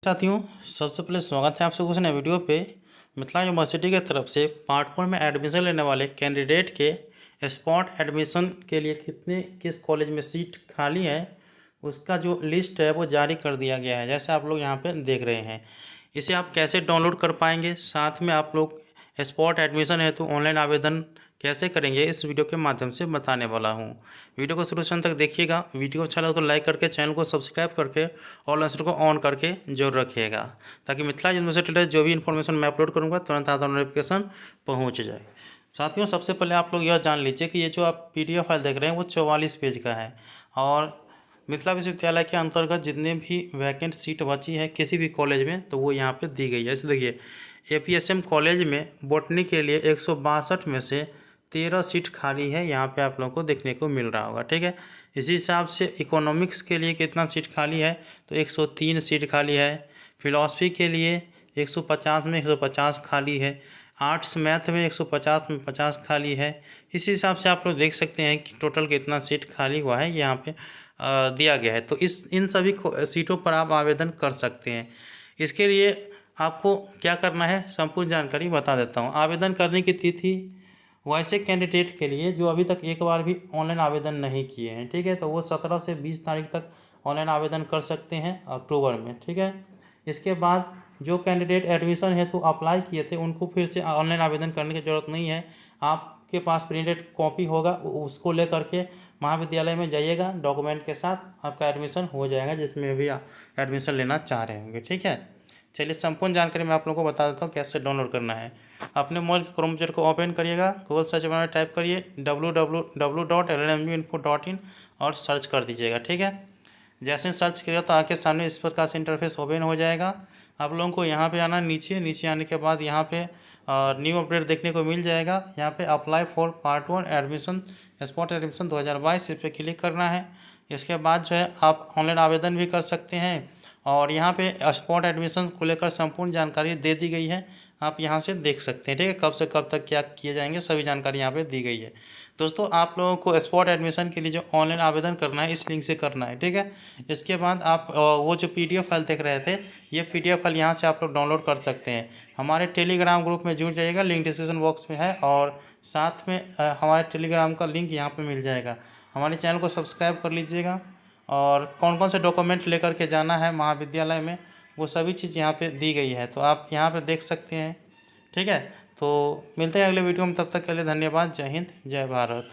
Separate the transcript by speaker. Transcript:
Speaker 1: साथियों, सबसे पहले स्वागत है आप सबको इस नए वीडियो पे। मिथिला यूनिवर्सिटी की तरफ से पार्ट 4 में एडमिशन लेने वाले कैंडिडेट के स्पॉट एडमिशन के लिए किस कॉलेज में सीट खाली है उसका जो लिस्ट है वो जारी कर दिया गया है, जैसे आप लोग यहाँ पे देख रहे हैं। इसे आप कैसे डाउनलोड कर पाएंगे, साथ में आप लोग स्पॉट एडमिशन है तो ऑनलाइन आवेदन कैसे करेंगे, इस वीडियो के माध्यम से बताने वाला हूँ। वीडियो को शुरू से अंत तक देखिएगा। वीडियो अच्छा लगे तो लाइक करके चैनल को सब्सक्राइब करके ऑल आंसर को ऑन करके जरूर रखिएगा, ताकि मिथिला यूनिवर्सिटी से जो भी इन्फॉर्मेशन मैं अपलोड करूँगा तुरंत आपको नोटिफिकेशन पहुँच जाए। साथियों, सबसे पहले आप लोग यह जान लीजिए कि ये जो आप PDF फाइल देख रहे हैं वो 44 पेज का है, और मिथिला विश्वविद्यालय के अंतर्गत जितने भी वैकेंट सीट बची है किसी भी कॉलेज में तो वो यहाँ पे दी गई है। जैसे देखिए, APSM कॉलेज में बॉटनी के लिए 162 में से 13 सीट खाली है, यहाँ पे आप लोगों को देखने को मिल रहा होगा। ठीक है, इसी हिसाब से इकोनॉमिक्स के लिए कितना सीट खाली है तो 103 सीट खाली है। फिलॉसफी के लिए 150 में 150 खाली है। आर्ट्स मैथ में 150 में 50 खाली है। इस हिसाब से आप लोग देख सकते हैं कि टोटल कितना सीट खाली हुआ है यहाँ पे दिया गया है। तो इन सभी सीटों पर आप आवेदन कर सकते हैं। इसके लिए आपको क्या करना है संपूर्ण जानकारी बता देता हूँ। आवेदन करने की तिथि वैसे कैंडिडेट के लिए जो अभी तक एक बार भी ऑनलाइन आवेदन नहीं किए हैं, ठीक है, तो वो 17 से 20 तारीख तक ऑनलाइन आवेदन कर सकते हैं अक्टूबर में। ठीक है, इसके बाद जो कैंडिडेट एडमिशन हेतु अप्लाई किए थे उनको फिर से ऑनलाइन आवेदन करने की ज़रूरत नहीं है। आपके पास प्रिंटेड कॉपी होगा, उसको ले करके महाविद्यालय में जाइएगा, डॉक्यूमेंट के साथ आपका एडमिशन हो जाएगा जिसमें भी आप एडमिशन लेना चाह रहे होंगे। ठीक है, चलिए संपूर्ण जानकारी मैं आप लोगों को बता देता हूँ कैसे डाउनलोड करना है। अपने मोबाइल क्रोम ब्राउज़र को ओपन करिएगा, गूगल सर्च बार में टाइप करिए www.llmuinfo.in और सर्च कर दीजिएगा। ठीक है, जैसे सर्च करिएगा तो आपके सामने इस प्रकार से इंटरफेस ओपन हो जाएगा। आप लोगों को यहाँ पे आना, नीचे आने के बाद यहाँ पे न्यू अपडेट देखने को मिल जाएगा। यहाँ पे apply for part 1 admission spot admission 2022 इस पर क्लिक करना है। इसके बाद जो है आप ऑनलाइन आवेदन भी कर सकते हैं, और यहाँ पे स्पॉट एडमिशन को लेकर संपूर्ण जानकारी दे दी गई है, आप यहाँ से देख सकते हैं। ठीक है, कब से कब तक क्या किए जाएंगे सभी जानकारी यहाँ पे दी गई है। दोस्तों, आप लोगों को स्पॉट एडमिशन के लिए जो ऑनलाइन आवेदन करना है इस लिंक से करना है। ठीक है, इसके बाद आप वो जो PDF फाइल देख रहे थे, ये PDF फाइल यहाँ से आप लोग डाउनलोड कर सकते हैं। हमारे टेलीग्राम ग्रुप में जुड़ जाइएगा, लिंक डिस्क्रिप्शन बॉक्स में है, और साथ में हमारे टेलीग्राम का लिंक यहाँ पर मिल जाएगा। हमारे चैनल को सब्सक्राइब कर लीजिएगा, और कौन कौन से डॉक्यूमेंट लेकर के जाना है महाविद्यालय में वो सभी चीज़ यहाँ पे दी गई है, तो आप यहाँ पे देख सकते हैं। ठीक है, तो मिलते हैं अगले वीडियो में, तब तक के लिए धन्यवाद। जय हिंद, जय भारत।